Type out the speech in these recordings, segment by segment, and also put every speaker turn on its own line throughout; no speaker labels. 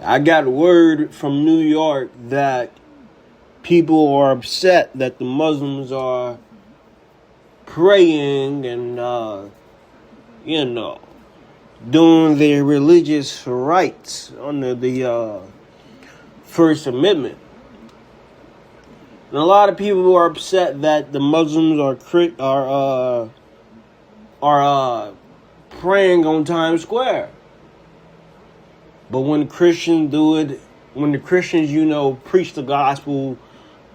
I got word from New York that people are upset that the Muslims are praying and, doing their religious rights under the First Amendment. And a lot of people are upset that the Muslims are praying on Times Square. But when Christians do it, when the Christians, preach the gospel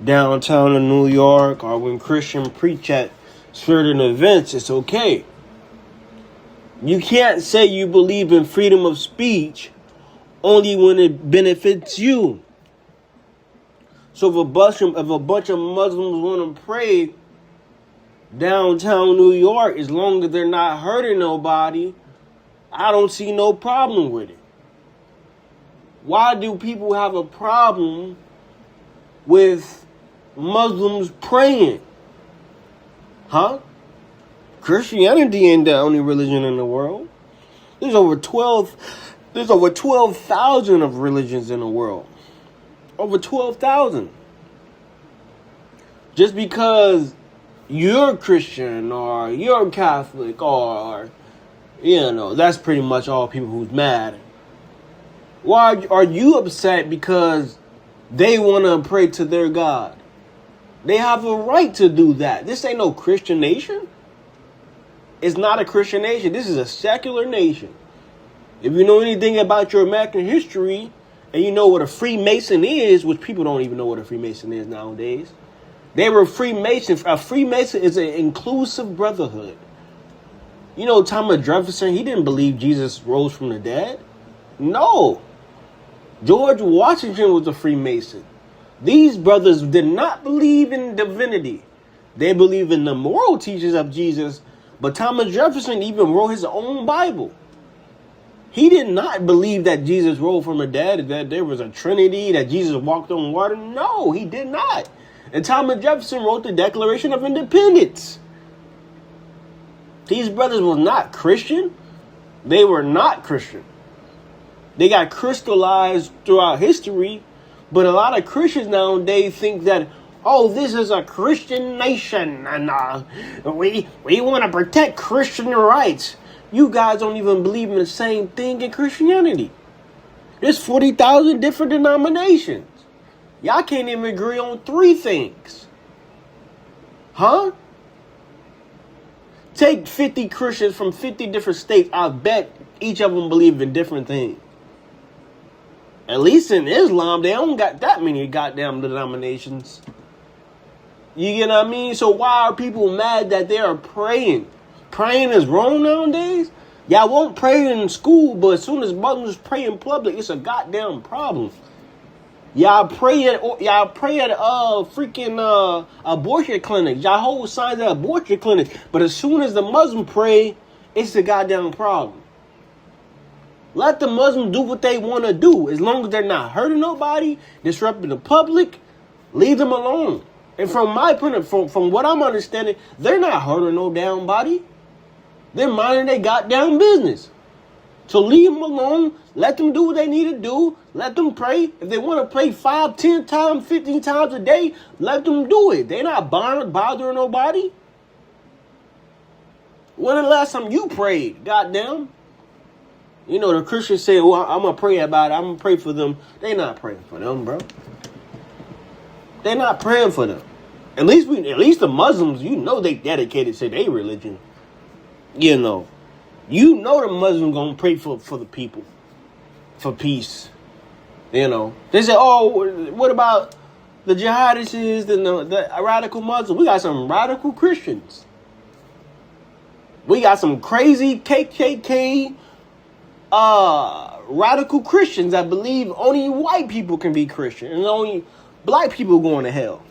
downtown in New York, or when Christians preach at certain events, it's okay. You can't say you believe in freedom of speech only when it benefits you. So if a bunch of Muslims want to pray downtown New York, as long as they're not hurting nobody, I don't see no problem with it. Why do people have a problem with Muslims praying? Huh? Christianity ain't the only religion in the world. There's over 12,000 of religions in the world. Over 12,000. Just because you're Christian or you're Catholic or, that's pretty much all people who's mad. Why are you upset because they want to pray to their God? They have a right to do that. This ain't no Christian nation. It's not a Christian nation. This is a secular nation. If you know anything about your American history and you know what a Freemason is, which people don't even know what a Freemason is nowadays. They were Freemasons. A Freemason is an inclusive brotherhood. Thomas Jefferson, he didn't believe Jesus rose from the dead. No. George Washington was a Freemason. These brothers did not believe in divinity. They believe in the moral teachings of Jesus. But Thomas Jefferson even wrote his own Bible. He did not believe that Jesus rose from the dead, that there was a Trinity, that Jesus walked on water. No, he did not. And Thomas Jefferson wrote the Declaration of Independence. These brothers were not Christian. They were not Christian. They got crystallized throughout history. But a lot of Christians nowadays think that, this is a Christian nation and we want to protect Christian rights. You guys don't even believe in the same thing in Christianity. There's 40,000 different denominations. Y'all can't even agree on 3 things. Huh? Take 50 Christians from 50 different states. I bet each of them believe in different things. At least in Islam, they don't got that many goddamn denominations. You get what I mean? So why are people mad that they are praying? Praying is wrong nowadays? Y'all won't pray in school, but as soon as Muslims pray in public, it's a goddamn problem. Y'all pray at freaking abortion clinics. Y'all hold signs at abortion clinics. But as soon as the Muslim pray, it's a goddamn problem. Let the Muslims do what they want to do. As long as they're not hurting nobody, disrupting the public, leave them alone. And from my point of from what I'm understanding, they're not hurting no damn body. They're minding their goddamn business. So leave them alone. Let them do what they need to do. Let them pray. If they want to pray 5, 10 times, 15 times a day, let them do it. They're not bothering nobody. When the last time you prayed? Goddamn. The Christians say, well, I'm going to pray about it. I'm going to pray for them. They're not praying for them, bro. They're not praying for them. At least the Muslims, they dedicated to their religion. The Muslims going to pray for the people. For peace. They say, what about the jihadists and the radical Muslims? We got some radical Christians. We got some crazy KKK radical Christians that believe only white people can be Christian and only black people going to hell.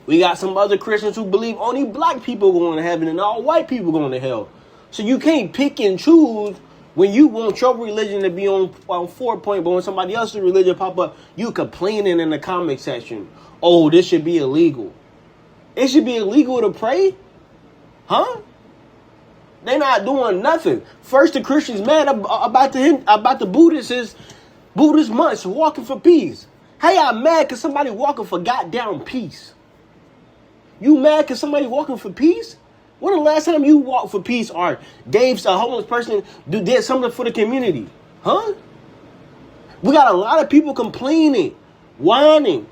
We got some other Christians who believe only black people going to heaven and all white people going to hell. So you can't pick and choose when you want your religion to be on 4 point, but when somebody else's religion pop up, you complaining in the comment section. Oh, this should be illegal. It should be illegal to pray? Huh? They're not doing nothing. First, the Christians mad about the Buddhists Buddhist monks walking for peace. How y'all mad because somebody walking for goddamn peace? You mad because somebody walking for peace? When the last time you walked for peace or Dave's a homeless person did something for the community? Huh? We got a lot of people complaining, whining,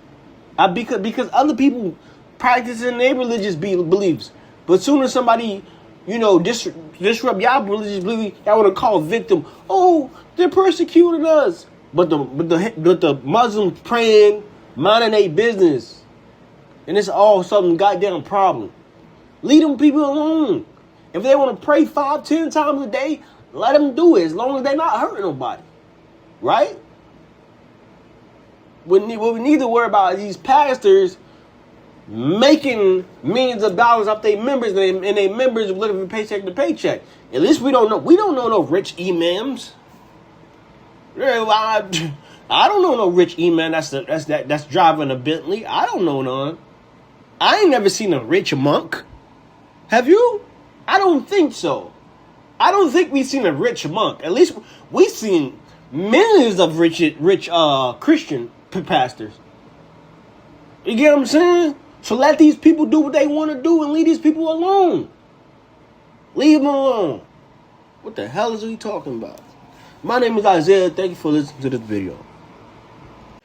because other people practicing their religious beliefs. But soon as somebody, disrupt y'all religious beliefs, y'all want to call victim. Oh, they're persecuting us. But the Muslims praying, minding their business, and it's all something goddamn problem. Leave them people alone. If they want to pray 5-10 times a day, let them do it as long as they're not hurting nobody, right? What we need to worry about is these pastors making millions of dollars off their members, and their members living from paycheck to paycheck. At least we don't know no rich imams. I don't know no rich imam that's driving a Bentley. I don't know none. I ain't never seen a rich monk. Have you? I don't think so. I don't think we've seen a rich monk. At least we've seen millions of rich Christian pastors. You get what I'm saying? So let these people do what they want to do and leave these people alone. Leave them alone. What the hell is he talking about? My name is Isaiah. Thank you for listening to this video.